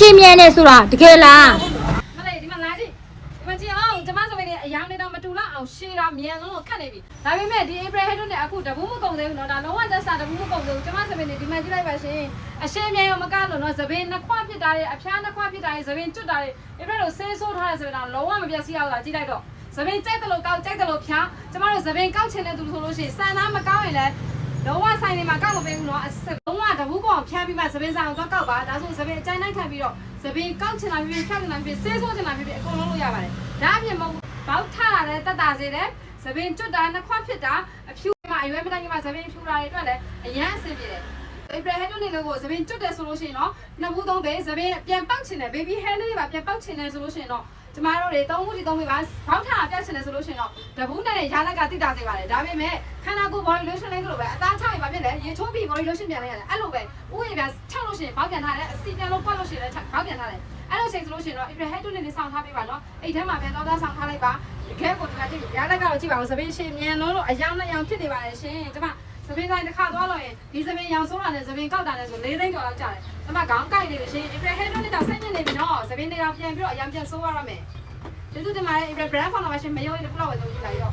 ရှင်းမြဲနေဆိုတာတကယ်လားမလေးဒီမှာလာကြည့်ဒီမှာကြည့်အောင်ကျမစပင်းလေးအယောင်နေတော့မတူလောက်အောင်ရှည်တာမြန်လုံးလို့ခတ်နေပြီဒါပေမဲ့ဒီ April Head နဲ့အခုတဘူးမကုန်သေးဘူးနော်ဒါလုံးဝတက်စာတဘူးမကုန်သေးဘူးကျမစပင်းလေးဒီမှာကြည့်လိုက်ပါရှင်အရှင်းမြန်ရောမကလို့နော်စပင်းနှစ်ခွဖြစ်တာတွေအဖျားနှစ်ခွဖြစ်တာတွေစပင်းကျွတ်တာတွေ April တို့ဆေးဆိုးထားတဲ့စပင်းတော့လုံးဝမပြတ်စီးအောင်လာကြည့်လိုက်တော့စပင်းကြိုက်တယ်လို့ကောက်ကြိုက်တယ်လို့ဖျားကျမတို့စပင်းကောက်ချင်တဲ့သူဆိုလို့ရှိရင်စံသားမကောင်းရင်လည်းလုံးဝဆိုင်နေမှာကောက်မပေးဘူးနော်လုံးဝတဘူးကောင်ဖျားပြီးမှစပင်းဆိုင်အောင်တော့ကောက်ပါဒါဆိုစပင်းအကျိုင်းနိုင်ခံပြီးတော့စပင်းကောက်ချင်တာဖြစ်ဖြစ်ဖြတ်ချင်တာဖြစ်ဆေးဆိုးချင်တာဖြစ်ဖြစ်အကုန်လုံးလုပ်ရပါတယ်ဒါအပြင်မဟုတ်ဘောက်ထတာလည်းတက်တာစေတယ်စပင်းကျွတ်တာနှစ်ခွဖြစ်တာအဖြူမှာအရွယ်မတိုင်းမှာစပင်းဖြူတာတွေအတွက်လည်းအရန်အဆင်ပြေတယ်April Head နေလို့ကိုစပင်းကျွတ်တယ်ဆိုလို့ရှိရင်တော့နှစ်ဘူးသုံးပေးစပင်းပြန်ပေါက်ချင်တယ် baby hair လေးပါပြန်ပေါက်ချင်တယ်ဆိုလို့ရှိရင်တော့ကျမတို့တွေသုံးဘူးဒီသုံးပေးပါဘောက်ထတာပြတ်ချင်တယ်ဆိုလို့ရှိရင်တော့တဘူးနဲ့ရာလက်ကတိတာစေပါတယ်ဒါပေမဲ့ခန္ဓာကိုယ် body lotion လေးလိုပဲအသားချရင်ပါဖြစ်တယ်ရေချိုးပြီး body lotion ပြန်လိုက်ရတယ်အဲ့လိုပဲဥယျာဉ်ပြန်ချောက်လို့ရှိရင်ဘောက်ပြန်ထားတယ်အစီပြန်လို့ပွက်လို့ရှိရင်လည်းဘောက်ပြန်ထားတယ်အဲ့လိုချိန်ဆိုလို့ရှိရင်တော့ April Head နေဆောင်ထားပေးပါနော်အဲ့ထဲမှာပြန်တော့ဆောင်ထားလိုက်ပါဒီခဲကိုဒီမှာကြည့်ရာလက်ကတော့ကြည့်ပါဦးစပင်းရှင်မြန်လုံးလို့အယောင်နဲ့ရောင်ဖြစ်နေပါတယ်ရှင်ကျမစပင်းတိုင်းတစ်ခါသွားလို့ရင်ဒီစပင်းရောင်ဆိုးတာနဲ့စပင်းကောက်တာနဲ့ဆို4သိန်းကျော်လောက်ကျတယ်ကျမခေါင်းကိုက်နေပြီရှင် April Head နဲ့တော့ဆက်ညစ်နေပြီနော်စပင်းတွေတော့ပြန်ပြီးတော့အယောင်ပြန်ဆိုးရရမယ်ကျေးဇူးတင်ပါတယ် April brand ဖောင်တော့ရှင်မယုံရင်တစ်ခုလောက်ပဲသုံးကြည့်လိုက်ရော